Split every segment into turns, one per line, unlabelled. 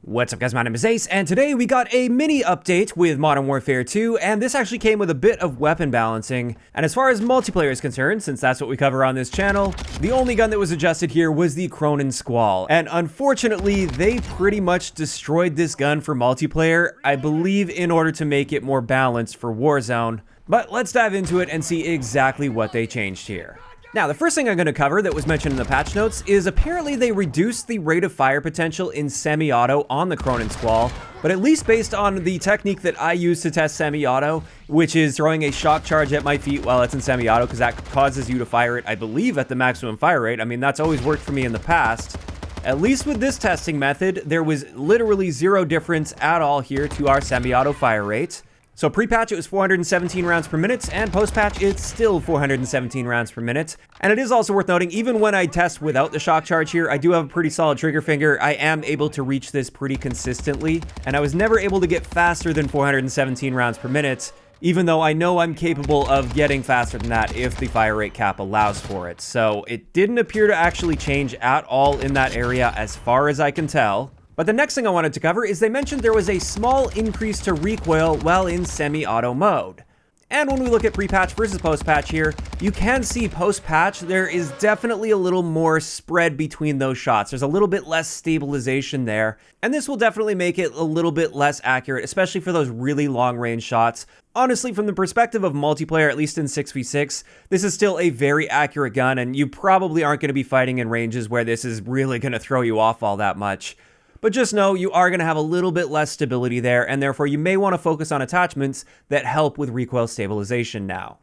What's up guys, my name is Ace, and today we got a mini update with Modern Warfare 2, and this actually came with a bit of weapon balancing. And as far as multiplayer is concerned, since that's what we cover on this channel, the only gun that was adjusted here was the Cronen Squall. And unfortunately, they pretty much destroyed this gun for multiplayer, I believe in order to make it more balanced for Warzone. But let's dive into it and see exactly what they changed here. Now, the first thing I'm going to cover that was mentioned in the patch notes is apparently they reduced the rate of fire potential in semi-auto on the Cronen Squall, but at least based on the technique that I use to test semi-auto, which is throwing a shock charge at my feet while it's in semi-auto, because that causes you to fire it, I believe, at the maximum fire rate. I mean, that's always worked for me in the past. At least with this testing method, there was literally zero difference at all here to our semi-auto fire rate. So pre-patch it was 417 rounds per minute, and post-patch it's still 417 rounds per minute. And it is also worth noting, even when I test without the shock charge here, I do have a pretty solid trigger finger. I am able to reach this pretty consistently, and I was never able to get faster than 417 rounds per minute, even though I know I'm capable of getting faster than that if the fire rate cap allows for it. So it didn't appear to actually change at all in that area as far as I can tell. But the next thing I wanted to cover is they mentioned there was a small increase to recoil while in semi-auto mode. And when we look at pre-patch versus post-patch here, you can see post-patch there is definitely a little more spread between those shots. There's a little bit less stabilization there, and this will definitely make it a little bit less accurate, especially for those really long-range shots. Honestly, from the perspective of multiplayer, at least in 6v6, this is still a very accurate gun, and you probably aren't going to be fighting in ranges where this is really going to throw you off all that much. But just know you are going to have a little bit less stability there, and therefore you may want to focus on attachments that help with recoil stabilization now.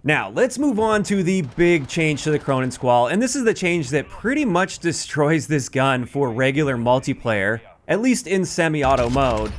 Now, let's move on to the big change to the Cronen Squall, and this is the change that pretty much destroys this gun for regular multiplayer, at least in semi-auto mode.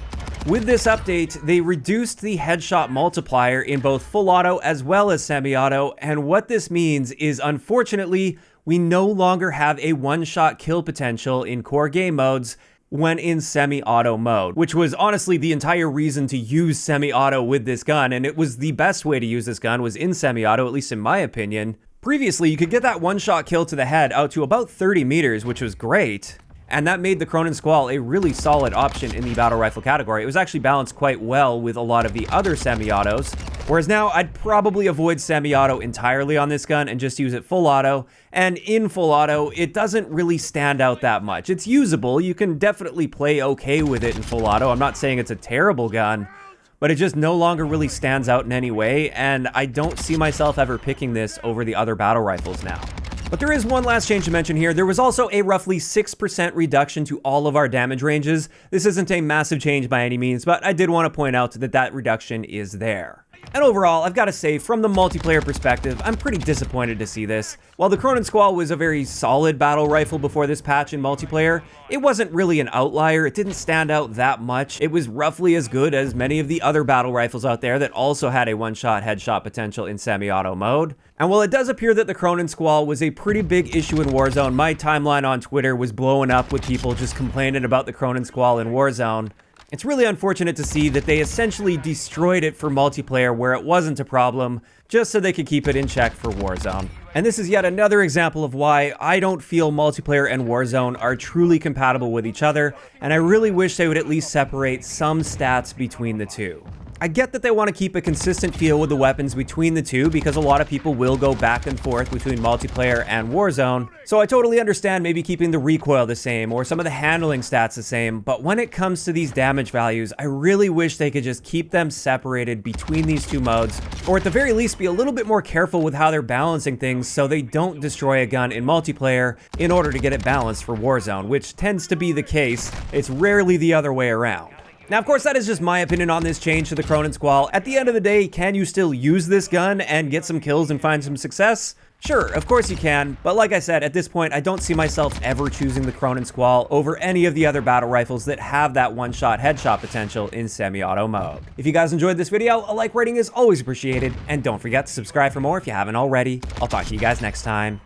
With this update, they reduced the headshot multiplier in both full auto as well as semi-auto, and what this means is, unfortunately, we no longer have a one-shot kill potential in core game modes when in semi-auto mode, which was honestly the entire reason to use semi-auto with this gun, and it was the best way to use this gun was in semi-auto, at least in my opinion. Previously, you could get that one-shot kill to the head out to about 30 meters, which was great, and that made the Cronen Squall a really solid option in the battle rifle category. It was actually balanced quite well with a lot of the other semi-autos, whereas now I'd probably avoid semi-auto entirely on this gun and just use it full auto. And in full auto, it doesn't really stand out that much. It's usable. You can definitely play okay with it in full auto. I'm not saying it's a terrible gun, but it just no longer really stands out in any way, and I don't see myself ever picking this over the other battle rifles now. But there is one last change to mention here. There was also a roughly 6% reduction to all of our damage ranges. This isn't a massive change by any means, but I did want to point out that that reduction is there. And overall, I've got to say, from the multiplayer perspective, I'm pretty disappointed to see this. While the Cronen Squall was a very solid battle rifle before this patch in multiplayer, it wasn't really an outlier. It didn't stand out that much. It was roughly as good as many of the other battle rifles out there that also had a one-shot headshot potential in semi-auto mode. And while it does appear that the Cronen Squall was a pretty big issue in Warzone, my timeline on Twitter was blowing up with people just complaining about the Cronen Squall in Warzone. It's really unfortunate to see that they essentially destroyed it for multiplayer where it wasn't a problem, just so they could keep it in check for Warzone. And this is yet another example of why I don't feel multiplayer and Warzone are truly compatible with each other, and I really wish they would at least separate some stats between the two. I get that they want to keep a consistent feel with the weapons between the two because a lot of people will go back and forth between multiplayer and Warzone, so I totally understand maybe keeping the recoil the same or some of the handling stats the same, but when it comes to these damage values, I really wish they could just keep them separated between these two modes, or at the very least be a little bit more careful with how they're balancing things so they don't destroy a gun in multiplayer in order to get it balanced for Warzone, which tends to be the case. It's rarely the other way around. Now, of course, that is just my opinion on this change to the Cronen Squall. At the end of the day, can you still use this gun and get some kills and find some success? Sure, of course you can, but like I said, at this point, I don't see myself ever choosing the Cronen Squall over any of the other battle rifles that have that one-shot headshot potential in semi-auto mode. If you guys enjoyed this video, a like rating is always appreciated, and don't forget to subscribe for more if you haven't already. I'll talk to you guys next time.